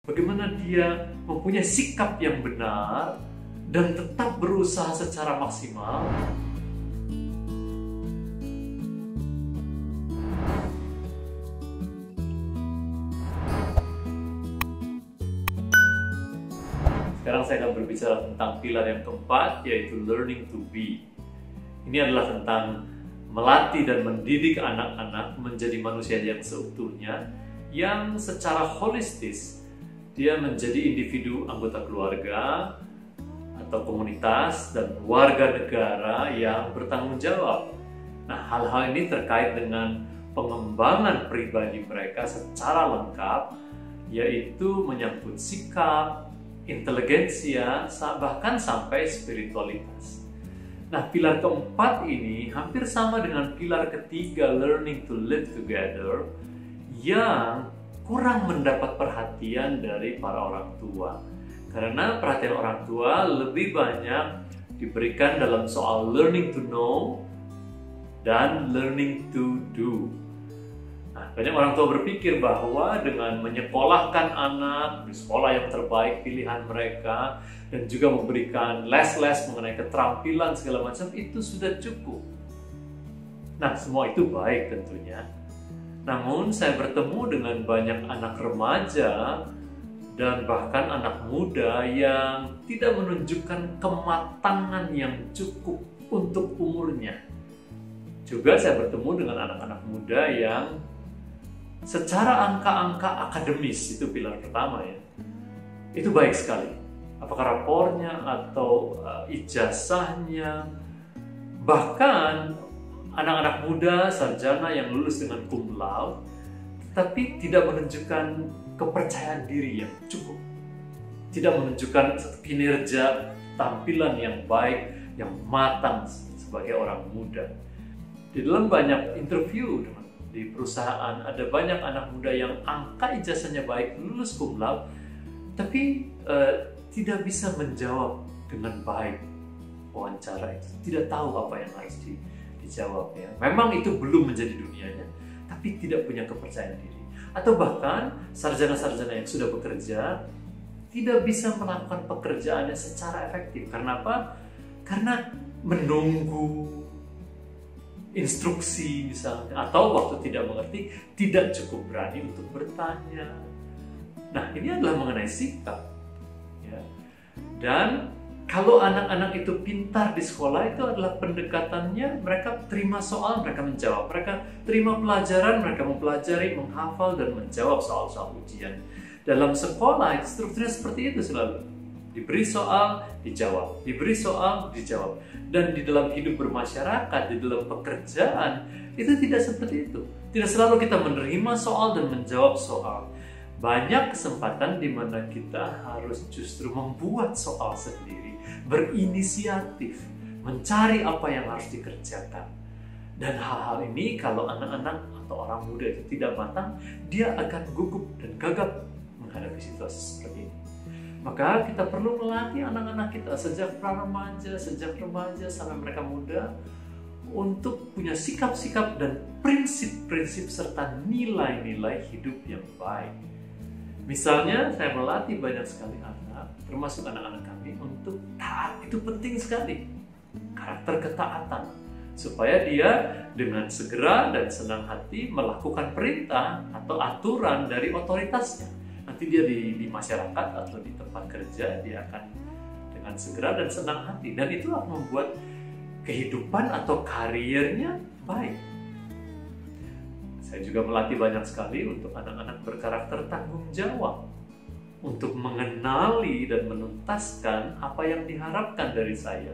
Bagaimana dia mempunyai sikap yang benar dan tetap berusaha secara maksimal. Sekarang saya akan berbicara tentang pilar yang keempat, yaitu learning to be. Ini adalah tentang melatih dan mendidik anak-anak menjadi manusia yang seutuhnya, yang secara holistis dia menjadi individu anggota keluarga atau komunitas dan warga negara yang bertanggung jawab. Nah, hal-hal ini terkait dengan pengembangan pribadi mereka secara lengkap, yaitu menyangkut sikap, inteligensia, bahkan sampai spiritualitas. Nah, pilar keempat ini hampir sama dengan pilar ketiga, learning to live together, yang kurang mendapat perhatian dari para orang tua. Karena perhatian orang tua lebih banyak diberikan dalam soal learning to know dan learning to do. Nah, banyak orang tua berpikir bahwa dengan menyekolahkan anak di sekolah yang terbaik pilihan mereka dan juga memberikan les-les mengenai keterampilan segala macam itu sudah cukup. Nah, semua itu baik tentunya. Namun saya bertemu dengan banyak anak remaja dan bahkan anak muda yang tidak menunjukkan kematangan yang cukup untuk umurnya. Juga saya bertemu dengan anak-anak muda yang secara angka-angka akademis, itu pilar pertama ya, itu baik sekali. Apakah rapornya atau ijazahnya, bahkan anak-anak muda sarjana yang lulus dengan cum laude, tapi tidak menunjukkan kepercayaan diri yang cukup, tidak menunjukkan kinerja, tampilan yang baik, yang matang sebagai orang muda. Di dalam banyak interview di perusahaan, ada banyak anak muda yang angka ijazahnya baik, lulus cum laude, tapi tidak bisa menjawab dengan baik wawancara itu, tidak tahu apa yang harus dijawab ya. Memang itu belum menjadi dunianya, tapi tidak punya kepercayaan diri. Atau bahkan sarjana-sarjana yang sudah bekerja tidak bisa melakukan pekerjaannya secara efektif. Karena apa? Karena menunggu instruksi misalnya, atau waktu tidak mengerti tidak cukup berani untuk bertanya. Nah, ini adalah mengenai sikap ya. Dan kalau anak-anak itu pintar di sekolah, itu adalah pendekatannya, mereka terima soal, mereka menjawab. Mereka terima pelajaran, mereka mempelajari, menghafal, dan menjawab soal-soal ujian. Dalam sekolah, strukturnya seperti itu selalu. Diberi soal, dijawab. Diberi soal, dijawab. Dan di dalam hidup bermasyarakat, di dalam pekerjaan, itu tidak seperti itu. Tidak selalu kita menerima soal dan menjawab soal. Banyak kesempatan di mana kita harus justru membuat soal sendiri, berinisiatif, mencari apa yang harus dikerjakan. Dan hal-hal ini kalau anak-anak atau orang muda itu tidak matang, dia akan gugup dan gagap menghadapi situasi seperti ini. Maka kita perlu melatih anak-anak kita sejak pra-remaja, sejak remaja sampai mereka muda untuk punya sikap-sikap dan prinsip-prinsip serta nilai-nilai hidup yang baik. Misalnya, saya melatih banyak sekali anak, termasuk anak-anak kami, untuk taat. Itu penting sekali. Karakter ketaatan. Supaya dia dengan segera dan senang hati melakukan perintah atau aturan dari otoritasnya. Nanti dia di masyarakat atau di tempat kerja, dia akan dengan segera dan senang hati. Dan itu akan membuat kehidupan atau karirnya baik. Saya juga melatih banyak sekali untuk anak-anak berkarakter tanggung jawab, untuk mengenali dan menuntaskan apa yang diharapkan dari saya.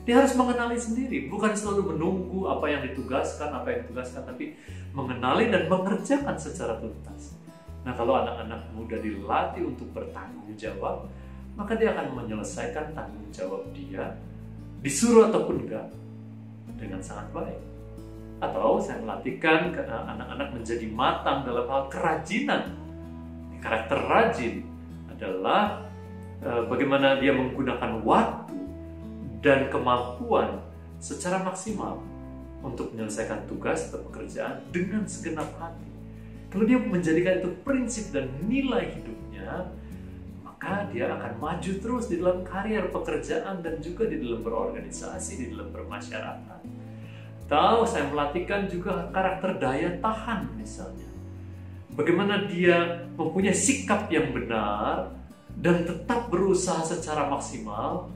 Dia harus mengenali sendiri, bukan selalu menunggu apa yang ditugaskan, tapi mengenali dan mengerjakan secara tuntas. Nah, kalau anak-anak muda dilatih untuk bertanggung jawab, maka dia akan menyelesaikan tanggung jawab dia, disuruh ataupun enggak, dengan sangat baik. Atau saya melatihkan anak-anak menjadi matang dalam hal kerajinan. Karakter rajin adalah bagaimana dia menggunakan waktu dan kemampuan secara maksimal untuk menyelesaikan tugas atau pekerjaan dengan segenap hati. Kalau dia menjadikan itu prinsip dan nilai hidupnya, dia akan maju terus di dalam karier pekerjaan dan juga di dalam berorganisasi, di dalam bermasyarakat. Tahu saya melatihkan juga karakter daya tahan misalnya. Bagaimana dia mempunyai sikap yang benar dan tetap berusaha secara maksimal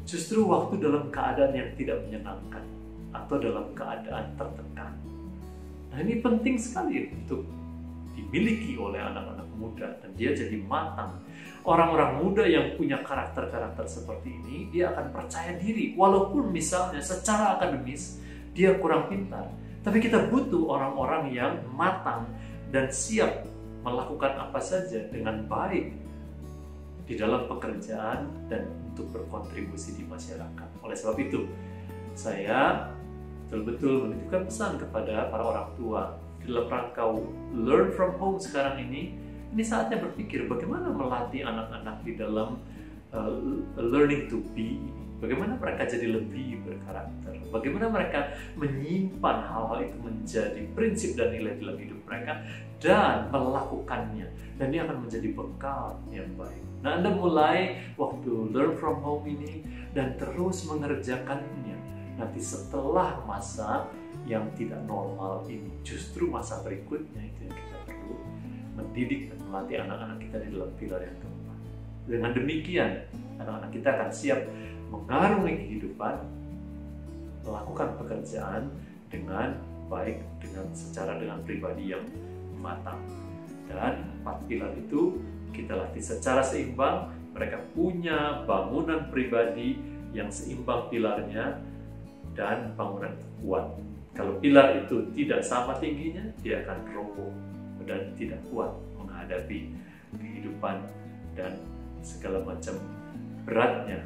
justru waktu dalam keadaan yang tidak menyenangkan atau dalam keadaan tertekan. Nah, ini penting sekali untuk dimiliki oleh anak-anak muda dan dia jadi matang. Orang-orang muda yang punya karakter-karakter seperti ini, dia akan percaya diri walaupun misalnya secara akademis dia kurang pintar. Tapi kita butuh orang-orang yang matang dan siap melakukan apa saja dengan baik di dalam pekerjaan dan untuk berkontribusi di masyarakat. Oleh sebab itu, saya betul-betul menitipkan pesan kepada para orang tua di dalam rangka learn from home sekarang ini saatnya berpikir bagaimana melatih anak-anak di dalam learning to be. Bagaimana mereka jadi lebih berkarakter, bagaimana mereka menyimpan hal-hal itu menjadi prinsip dan nilai dalam hidup mereka dan melakukannya, dan ini akan menjadi bekal yang baik. Nah, Anda mulai waktu learn from home ini dan terus mengerjakannya. Nanti setelah masa yang tidak normal ini, justru masa berikutnya itu yang kita perlu mendidik dan melatih anak-anak kita di dalam pilar yang keempat. Dengan demikian, anak-anak kita akan siap mengarungi kehidupan, melakukan pekerjaan dengan baik, dengan pribadi yang matang. Dan 4 pilar itu kita latih secara seimbang. Mereka punya bangunan pribadi yang seimbang pilarnya dan bangunan kuat. Kalau pilar itu tidak sama tingginya, dia akan roboh dan tidak kuat menghadapi kehidupan dan segala macam beratnya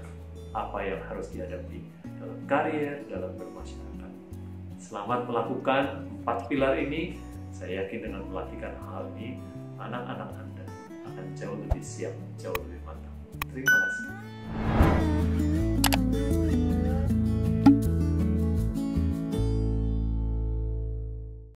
apa yang harus dihadapi dalam karier, dalam bermasyarakat. Selamat melakukan 4 pilar ini. Saya yakin dengan melatihkan hal ini, anak-anak Anda akan jauh lebih siap, jauh lebih matang. Terima kasih.